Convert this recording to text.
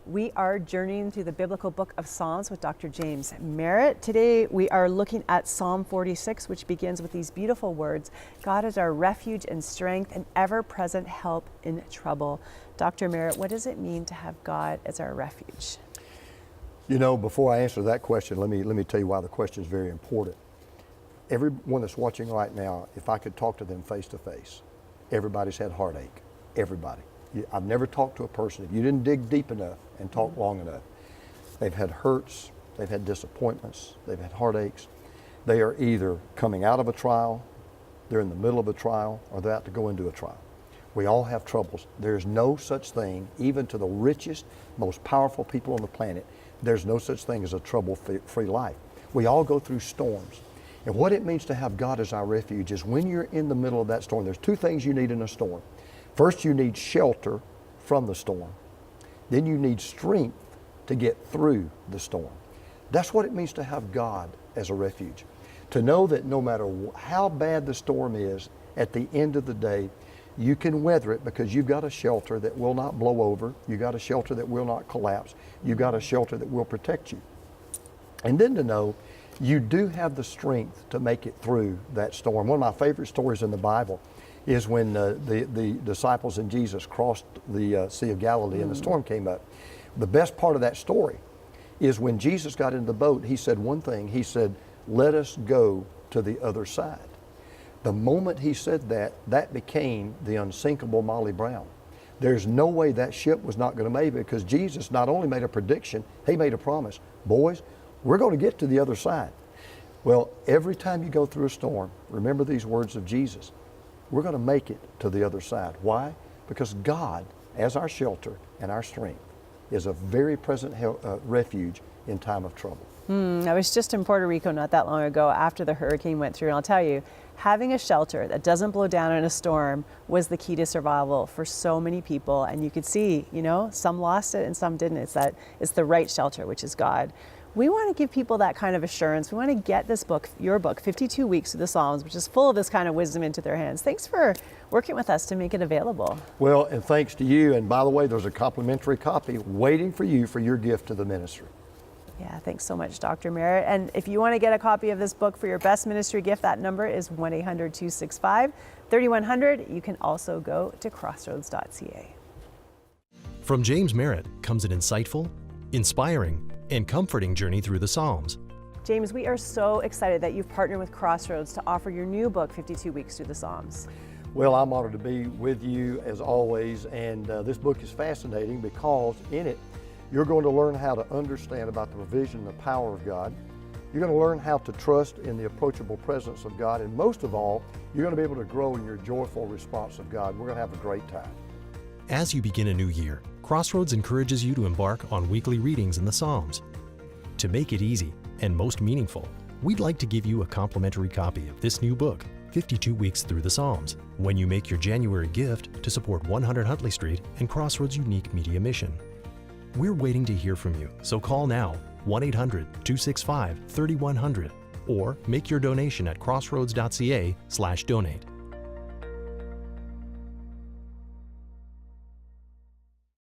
We are journeying through the biblical book of Psalms with Dr. James Merritt. Today we are looking at Psalm 46, which begins with these beautiful words, God is our refuge and strength and ever-present help in trouble. Dr. Merritt, what does it mean to have God as our refuge? You know, before I answer that question, let me tell you why the question is very important. Everyone that's watching right now, if I could talk to them face to face, everybody's had heartache. Everybody. I've never talked to a person, if you didn't dig deep enough and talk long enough, they've had hurts, they've had disappointments, they've had heartaches. They are either coming out of a trial, they're in the middle of a trial, or they're about to go into a trial. We all have troubles. There's no such thing, even to the richest, most powerful people on the planet, there's no such thing as a trouble-free life. We all go through storms. And what it means to have God as our refuge is when you're in the middle of that storm, there's two things you need in a storm. First, you need shelter from the storm. Then you need strength to get through the storm. That's what it means to have God as a refuge. To know that no matter how bad the storm is, at the end of the day, you can weather it because you've got a shelter that will not blow over. You've got a shelter that will not collapse. You've got a shelter that will protect you. And then to know you do have the strength to make it through that storm. One of my favorite stories in the Bible is when the disciples and Jesus crossed the Sea of Galilee and the storm came up. The best part of that story is when Jesus got in the boat, he said one thing. He said, let us go to the other side. The moment he said that, that became the unsinkable Molly Brown. There's no way that ship was not going to make it because Jesus not only made a prediction, he made a promise. Boys, we're going to get to the other side. Well, every time you go through a storm, remember these words of Jesus. We're going to make it to the other side. Why? Because God, as our shelter and our strength, is a very present refuge in time of trouble. I was just in Puerto Rico not that long ago after the hurricane went through, and I'll tell you, having a shelter that doesn't blow down in a storm was the key to survival for so many people. And you could see, you know, some lost it and some didn't. It's the right shelter, which is God. We want to give people that kind of assurance. We want to get this book, your book, 52 Weeks of the Psalms, which is full of this kind of wisdom, into their hands. Thanks for working with us to make it available. Well, and thanks to you. And by the way, there's a complimentary copy waiting for you for your gift to the ministry. Yeah, thanks so much, Dr. Merritt. And if you want to get a copy of this book for your best ministry gift, that number is 1-800-265-3100. You can also go to crossroads.ca. From James Merritt comes an insightful, inspiring, and comforting journey through the Psalms. James, we are so excited that you've partnered with Crossroads to offer your new book, 52 Weeks Through the Psalms. Well, I'm honored to be with you as always, and this book is fascinating because in it, you're going to learn how to understand about the provision and the power of God. You're going to learn how to trust in the approachable presence of God, and most of all, you're going to be able to grow in your joyful response of God. We're going to have a great time. As you begin a new year, Crossroads encourages you to embark on weekly readings in the Psalms. To make it easy and most meaningful, we'd like to give you a complimentary copy of this new book, 52 Weeks Through the Psalms, when you make your January gift to support 100 Huntley Street and Crossroads' unique media mission. We're waiting to hear from you, so call now, 1-800-265-3100, or make your donation at crossroads.ca/donate.